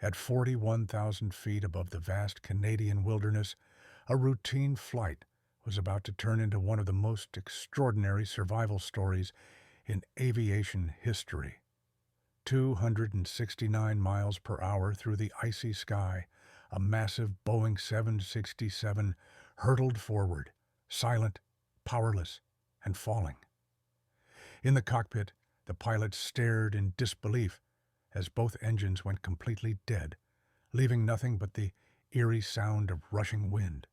At 41,000 feet above the vast Canadian wilderness, a routine flight was about to turn into one of the most extraordinary survival stories in aviation history. 269 miles per hour through the icy sky, a massive Boeing 767 hurtled forward, silent, powerless, and falling. In the cockpit, the pilots stared in disbelief as both engines went completely dead, leaving nothing but the eerie sound of rushing wind.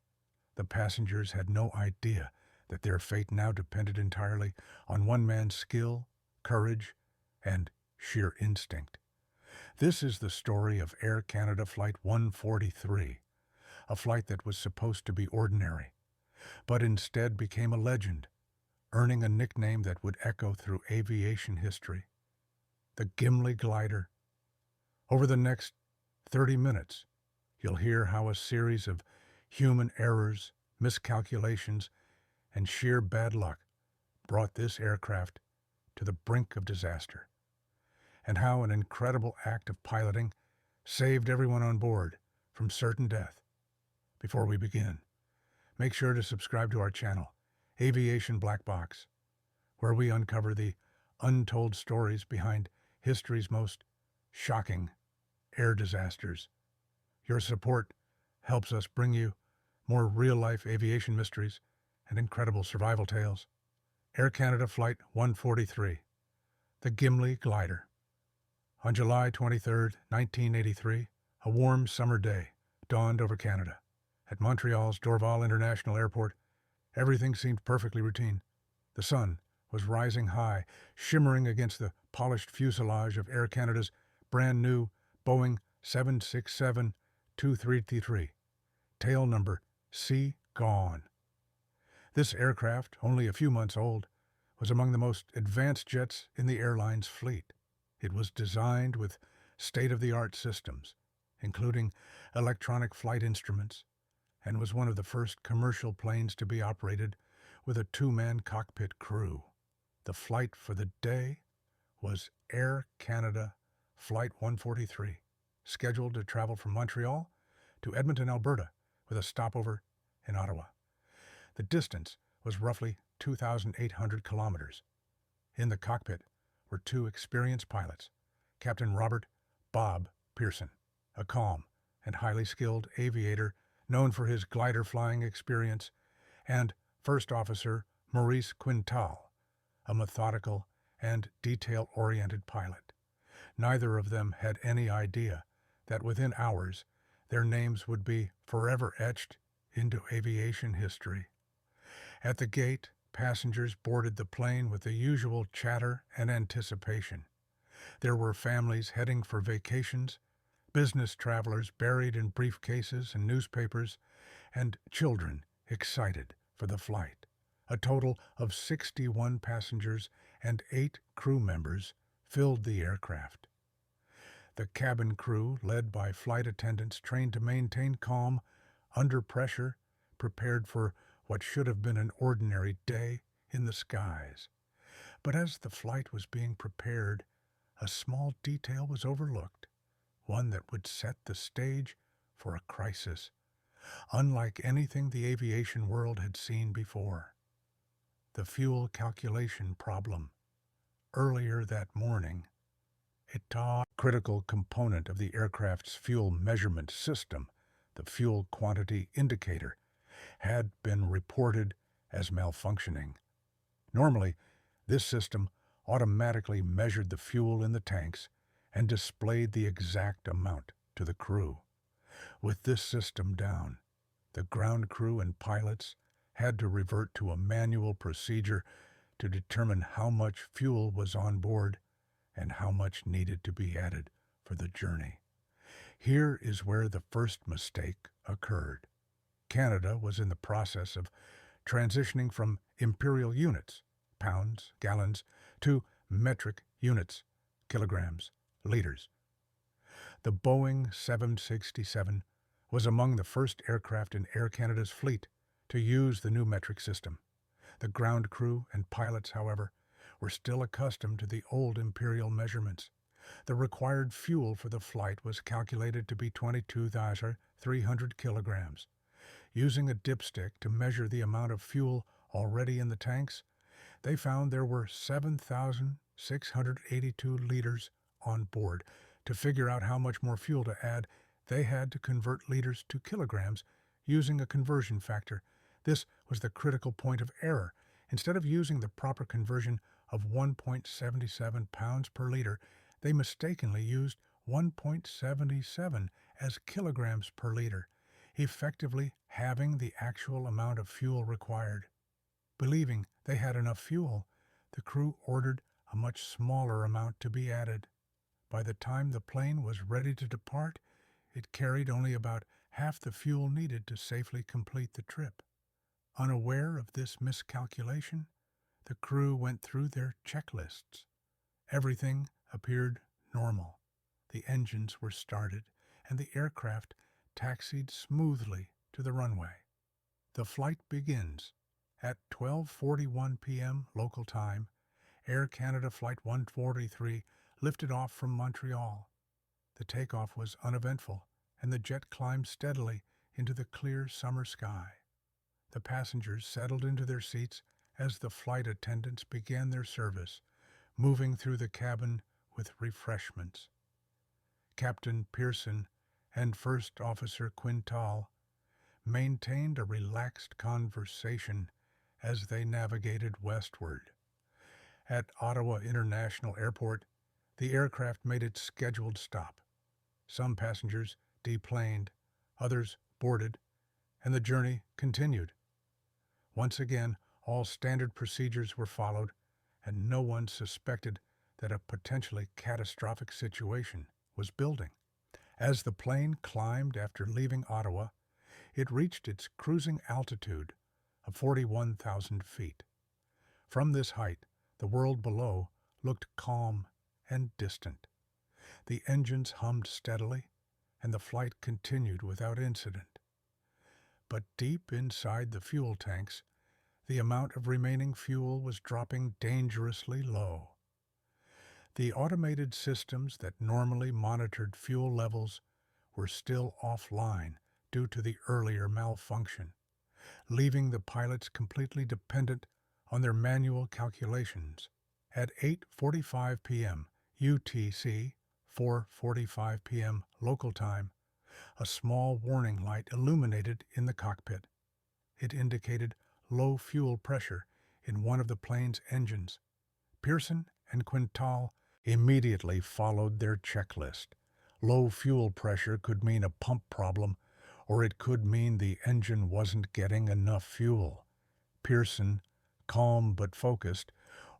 The passengers had no idea that their fate now depended entirely on one man's skill, courage, and sheer instinct. This is the story of Air Canada Flight 143, a flight that was supposed to be ordinary, but instead became a legend, earning a nickname that would echo through aviation history: the Gimli Glider. Over the next 30 minutes, you'll hear how a series of human errors, miscalculations, and sheer bad luck brought this aircraft to the brink of disaster, and how an incredible act of piloting saved everyone on board from certain death. Before we begin, make sure to subscribe to our channel, Aviation Black Box, where we uncover the untold stories behind history's most shocking air disasters. Your support helps us bring you more real-life aviation mysteries and incredible survival tales. Air Canada Flight 143, the Gimli Glider. On July 23, 1983, a warm summer day dawned over Canada. At Montreal's Dorval International Airport, everything seemed perfectly routine. The sun was rising high, shimmering against the polished fuselage of Air Canada's brand new Boeing 767-233, tail number C gone. This aircraft, only a few months old, was among the most advanced jets in the airline's fleet. It was designed with state-of-the-art systems, including electronic flight instruments, and was one of the first commercial planes to be operated with a two-man cockpit crew. The flight for the day was Air Canada Flight 143, scheduled to travel from Montreal to Edmonton, Alberta, with a stopover in Ottawa. The distance was roughly 2,800 kilometers. In the cockpit were two experienced pilots, Captain Robert "Bob" Pearson, a calm and highly skilled aviator known for his glider flying experience, and First Officer Maurice Quintal, a methodical and detail-oriented pilot. Neither of them had any idea that within hours their names would be forever etched into aviation history. At the gate, passengers boarded the plane with the usual chatter and anticipation. There were families heading for vacations, business travelers buried in briefcases and newspapers, and children excited for the flight. A total of 61 passengers and 8 crew members filled the aircraft. The cabin crew, led by flight attendants trained to maintain calm under pressure, prepared for what should have been an ordinary day in the skies. But as the flight was being prepared, a small detail was overlooked, one that would set the stage for a crisis, unlike anything the aviation world had seen before. The fuel calculation problem. Earlier that morning, a critical component of the aircraft's fuel measurement system, the fuel quantity indicator, had been reported as malfunctioning. Normally, this system automatically measured the fuel in the tanks and displayed the exact amount to the crew. With this system down, the ground crew and pilots had to revert to a manual procedure to determine how much fuel was on board and how much needed to be added for the journey. Here is where the first mistake occurred. Canada was in the process of transitioning from imperial units, pounds, gallons, to metric units, kilograms, liters. The Boeing 767 was among the first aircraft in Air Canada's fleet to use the new metric system. The ground crew and pilots, however, were still accustomed to the old imperial measurements. The required fuel for the flight was calculated to be 22,300 kilograms. Using a dipstick to measure the amount of fuel already in the tanks, they found there were 7,682 liters on board. To figure out how much more fuel to add, they had to convert liters to kilograms using a conversion factor. This was the critical point of error. Instead of using the proper conversion of 1.77 pounds per liter, they mistakenly used 1.77 as kilograms per liter, effectively halving the actual amount of fuel required. Believing they had enough fuel, the crew ordered a much smaller amount to be added. By the time the plane was ready to depart, it carried only about half the fuel needed to safely complete the trip. Unaware of this miscalculation, the crew went through their checklists. Everything appeared normal. The engines were started, and the aircraft taxied smoothly to the runway. The flight begins. At 12:41 p.m. local time, Air Canada Flight 143 lifted off from Montreal. The takeoff was uneventful, and the jet climbed steadily into the clear summer sky. The passengers settled into their seats as the flight attendants began their service, moving through the cabin with refreshments. Captain Pearson and First Officer Quintal maintained a relaxed conversation as they navigated westward. At Ottawa International Airport, the aircraft made its scheduled stop. Some passengers deplaned, others boarded, and the journey continued. Once again, all standard procedures were followed, and no one suspected that a potentially catastrophic situation was building. As the plane climbed after leaving Ottawa, it reached its cruising altitude of 41,000 feet. From this height, the world below looked calm and distant. The engines hummed steadily, and the flight continued without incident. But deep inside the fuel tanks, the amount of remaining fuel was dropping dangerously low. The automated systems that normally monitored fuel levels were still offline due to the earlier malfunction, leaving the pilots completely dependent on their manual calculations. At 8:45 p.m. UTC, 4:45 p.m. local time, a small warning light illuminated in the cockpit. It indicated low fuel pressure in one of the plane's engines. Pearson and Quintal immediately followed their checklist. Low fuel pressure could mean a pump problem, or it could mean the engine wasn't getting enough fuel. Pearson, calm but focused,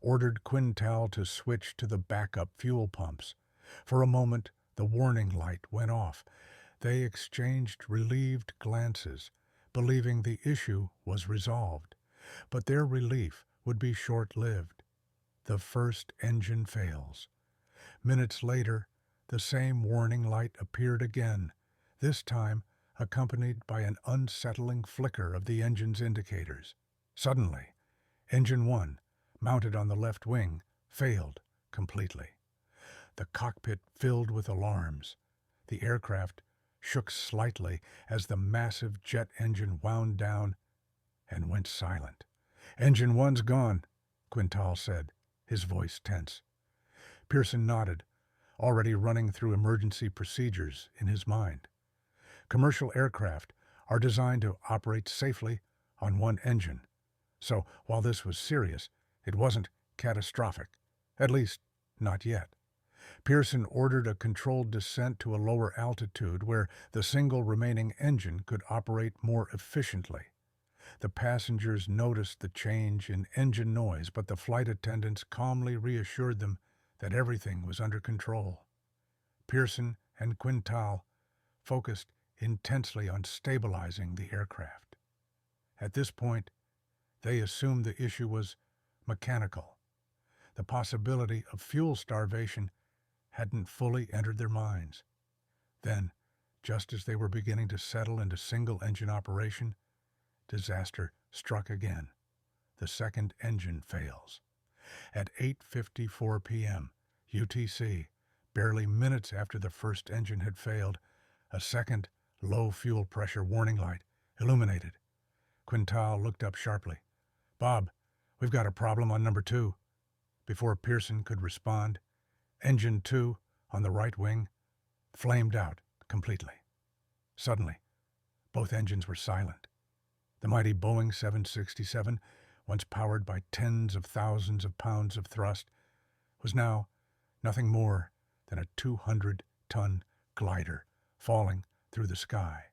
ordered Quintal to switch to the backup fuel pumps. For a moment, the warning light went off. They exchanged relieved glances, believing the issue was resolved. But their relief would be short-lived. The first engine fails. Minutes later, the same warning light appeared again, this time accompanied by an unsettling flicker of the engine's indicators. Suddenly, Engine 1, mounted on the left wing, failed completely. The cockpit filled with alarms. The aircraft shook slightly as the massive jet engine wound down and went silent. "Engine 1's gone," Quintal said, his voice tense. Pearson nodded, already running through emergency procedures in his mind. Commercial aircraft are designed to operate safely on one engine. So, while this was serious, it wasn't catastrophic, at least not yet. Pearson ordered a controlled descent to a lower altitude where the single remaining engine could operate more efficiently. The passengers noticed the change in engine noise, but the flight attendants calmly reassured them that everything was under control. Pearson and Quintal focused intensely on stabilizing the aircraft. At this point, they assumed the issue was mechanical. The possibility of fuel starvation hadn't fully entered their minds. Then, just as they were beginning to settle into single-engine operation, disaster struck again. The second engine fails. At 8:54 p.m. UTC, Barely minutes after the first engine had failed, a second low fuel pressure warning light illuminated. Quintal looked up sharply. "Bob, we've got a problem on number 2. Before Pearson could respond, engine 2 on the right wing flamed out completely. Suddenly, both engines were silent. The mighty Boeing 767, once powered by tens of thousands of pounds of thrust, was now nothing more than a 200-ton glider falling through the sky.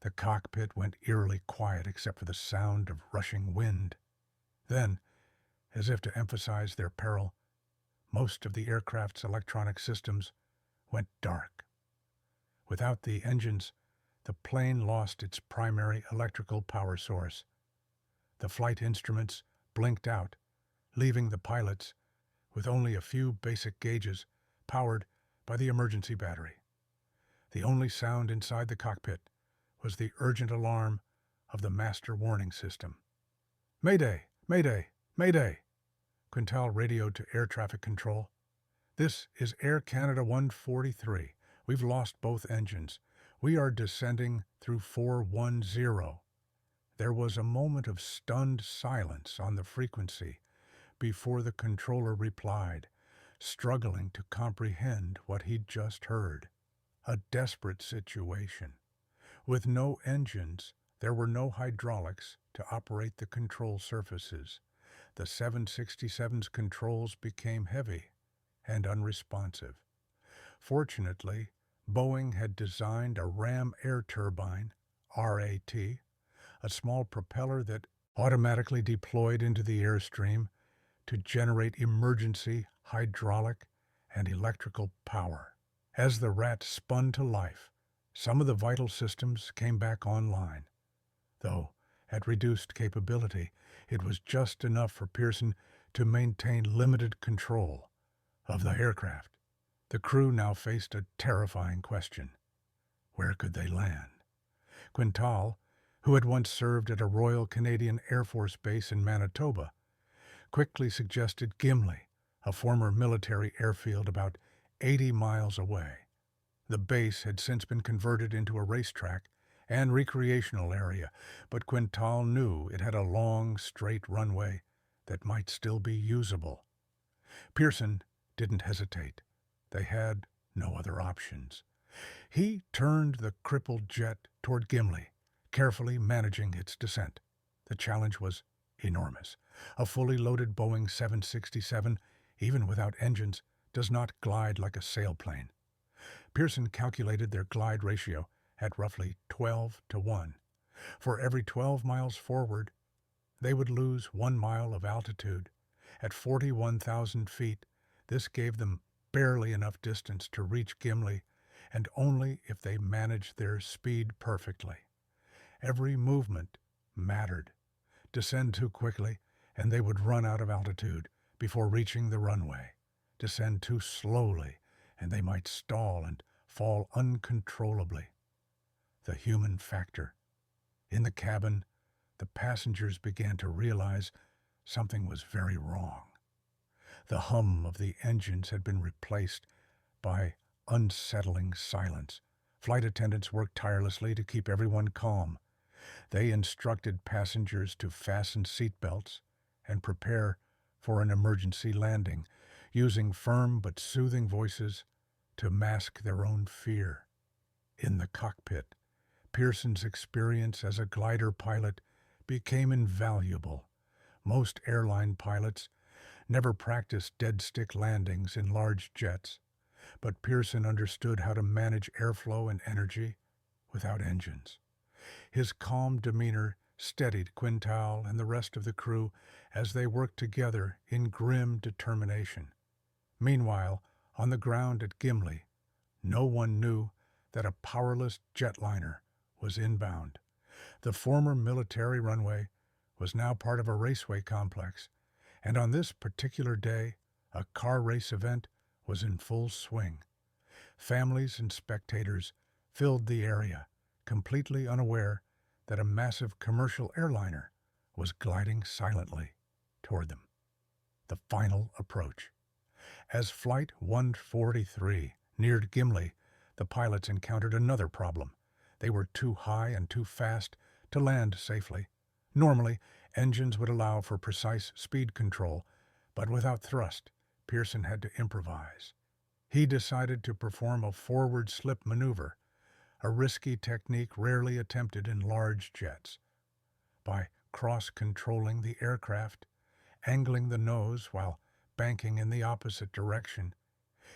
The cockpit went eerily quiet except for the sound of rushing wind. Then, as if to emphasize their peril, most of the aircraft's electronic systems went dark. Without the engines, the plane lost its primary electrical power source. The flight instruments blinked out, leaving the pilots with only a few basic gauges powered by the emergency battery. The only sound inside the cockpit was the urgent alarm of the master warning system. "Mayday! Mayday! Mayday!" Quintal radioed to air traffic control. "This is Air Canada 143. We've lost both engines. We are descending through 410. There was a moment of stunned silence on the frequency before the controller replied, struggling to comprehend what he'd just heard. A desperate situation. With no engines, there were no hydraulics to operate the control surfaces. The 767's controls became heavy and unresponsive. Fortunately, Boeing had designed a ram air turbine, RAT, a small propeller that automatically deployed into the airstream to generate emergency hydraulic and electrical power. As the rat spun to life, some of the vital systems came back online. Though, at reduced capability, it was just enough for Pearson to maintain limited control of the aircraft. The crew now faced a terrifying question. Where could they land? Quintal, who had once served at a Royal Canadian Air Force base in Manitoba, quickly suggested Gimli, a former military airfield about 80 miles away. The base had since been converted into a racetrack and recreational area, but Quintal knew it had a long, straight runway that might still be usable. Pearson didn't hesitate. They had no other options. He turned the crippled jet toward Gimli, carefully managing its descent. The challenge was enormous. A fully loaded Boeing 767, even without engines, does not glide like a sailplane. Pearson calculated their glide ratio at roughly 12-1. For every 12 miles forward, they would lose 1 mile of altitude. At 41,000 feet, this gave them barely enough distance to reach Gimli, and only if they managed their speed perfectly. Every movement mattered. Descend too quickly, and they would run out of altitude before reaching the runway. Descend too slowly, and they might stall and fall uncontrollably. The human factor. In the cabin, the passengers began to realize something was very wrong. The hum of the engines had been replaced by unsettling silence. Flight attendants worked tirelessly to keep everyone calm. They instructed passengers to fasten seatbelts and prepare for an emergency landing, using firm but soothing voices to mask their own fear. In the cockpit, Pearson's experience as a glider pilot became invaluable. Most airline pilots never practiced dead-stick landings in large jets, but Pearson understood how to manage airflow and energy without engines. His calm demeanor steadied Quintal and the rest of the crew as they worked together in grim determination. Meanwhile, on the ground at Gimli, no one knew that a powerless jetliner was inbound. The former military runway was now part of a raceway complex, and on this particular day, a car race event was in full swing. Families and spectators filled the area, completely unaware that a massive commercial airliner was gliding silently toward them. The final approach. As Flight 143 neared Gimli, the pilots encountered another problem. They were too high and too fast to land safely. Normally, engines would allow for precise speed control, but without thrust, Pearson had to improvise. He decided to perform a forward slip maneuver, a risky technique rarely attempted in large jets. By cross-controlling the aircraft, angling the nose while banking in the opposite direction,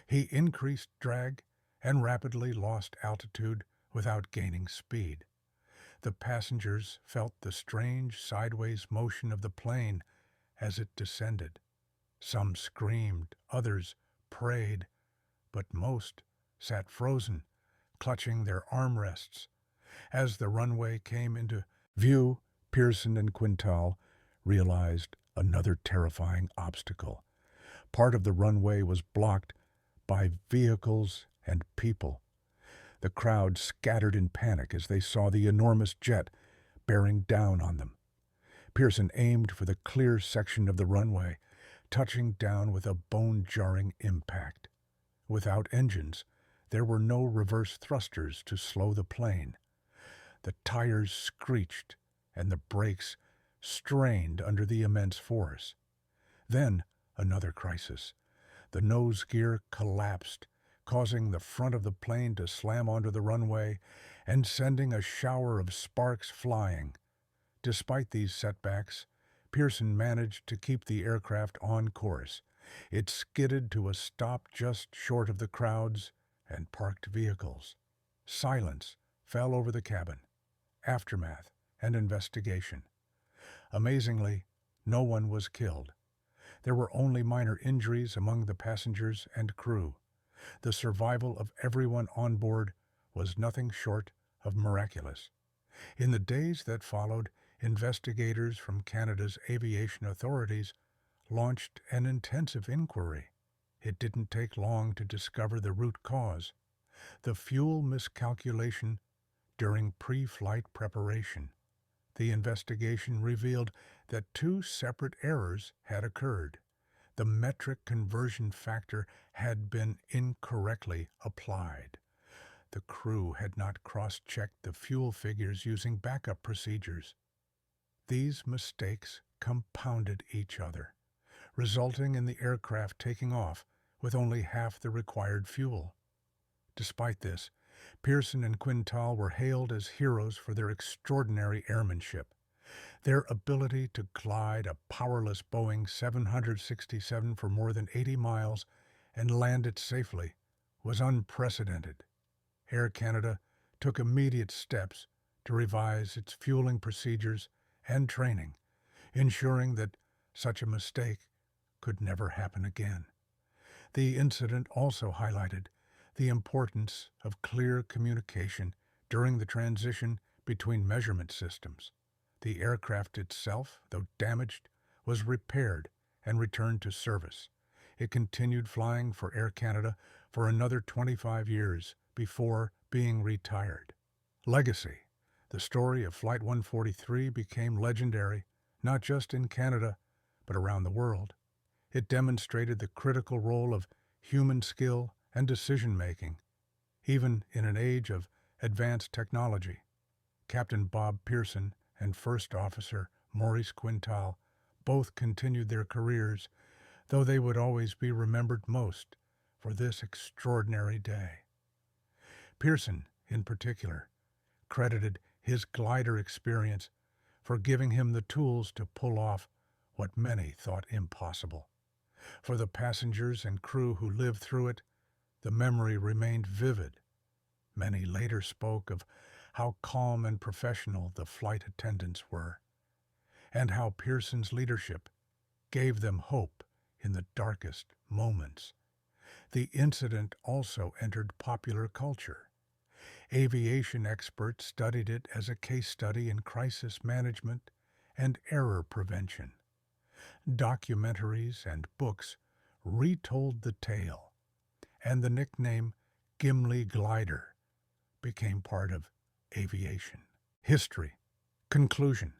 he increased drag and rapidly lost altitude without gaining speed. The passengers felt the strange sideways motion of the plane as it descended. Some screamed, others prayed, but most sat frozen, clutching their armrests. As the runway came into view, Pearson and Quintal realized another terrifying obstacle. Part of the runway was blocked by vehicles and people. The crowd scattered in panic as they saw the enormous jet bearing down on them. Pearson aimed for the clear section of the runway, touching down with a bone-jarring impact. Without engines, there were no reverse thrusters to slow the plane. The tires screeched and the brakes strained under the immense force. Then, another crisis. The nose gear collapsed, causing the front of the plane to slam onto the runway and sending a shower of sparks flying. Despite these setbacks, Pearson managed to keep the aircraft on course. It skidded to a stop just short of the crowds and parked vehicles. Silence fell over the cabin. Aftermath and investigation. Amazingly, no one was killed. There were only minor injuries among the passengers and crew. The survival of everyone on board was nothing short of miraculous. In the days that followed, investigators from Canada's aviation authorities launched an intensive inquiry. It didn't take long to discover the root cause: the fuel miscalculation during pre-flight preparation. The investigation revealed that two separate errors had occurred. The metric conversion factor had been incorrectly applied. The crew had not cross-checked the fuel figures using backup procedures. These mistakes compounded each other, resulting in the aircraft taking off with only half the required fuel. Despite this, Pearson and Quintal were hailed as heroes for their extraordinary airmanship. Their ability to glide a powerless Boeing 767 for more than 80 miles and land it safely was unprecedented. Air Canada took immediate steps to revise its fueling procedures and training, ensuring that such a mistake could never happen again. The incident also highlighted the importance of clear communication during the transition between measurement systems. The aircraft itself, though damaged, was repaired and returned to service. It continued flying for Air Canada for another 25 years before being retired. Legacy. The story of Flight 143 became legendary, not just in Canada, but around the world. It demonstrated the critical role of human skill and decision-making, even in an age of advanced technology. Captain Bob Pearson and First Officer Maurice Quintal both continued their careers, though they would always be remembered most for this extraordinary day. Pearson, in particular, credited his glider experience for giving him the tools to pull off what many thought impossible. For the passengers and crew who lived through it, the memory remained vivid. Many later spoke of how calm and professional the flight attendants were, and how Pearson's leadership gave them hope in the darkest moments. The incident also entered popular culture. Aviation experts studied it as a case study in crisis management and error prevention. Documentaries and books retold the tale, and the nickname Gimli Glider became part of aviation history. Conclusion.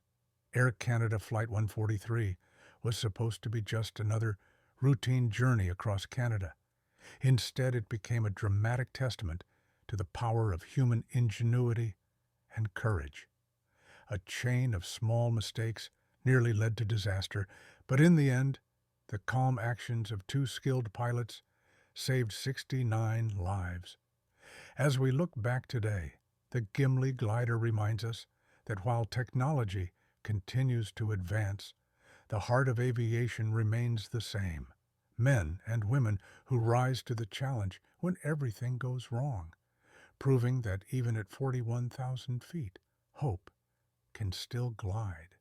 Air Canada Flight 143 was supposed to be just another routine journey across Canada. Instead, it became a dramatic testament to the power of human ingenuity and courage. A chain of small mistakes nearly led to disaster, but in the end, the calm actions of two skilled pilots saved 69 lives. As we look back today, the Gimli Glider reminds us that while technology continues to advance, the heart of aviation remains the same. Men and women who rise to the challenge when everything goes wrong, proving that even at 41,000 feet, hope can still glide.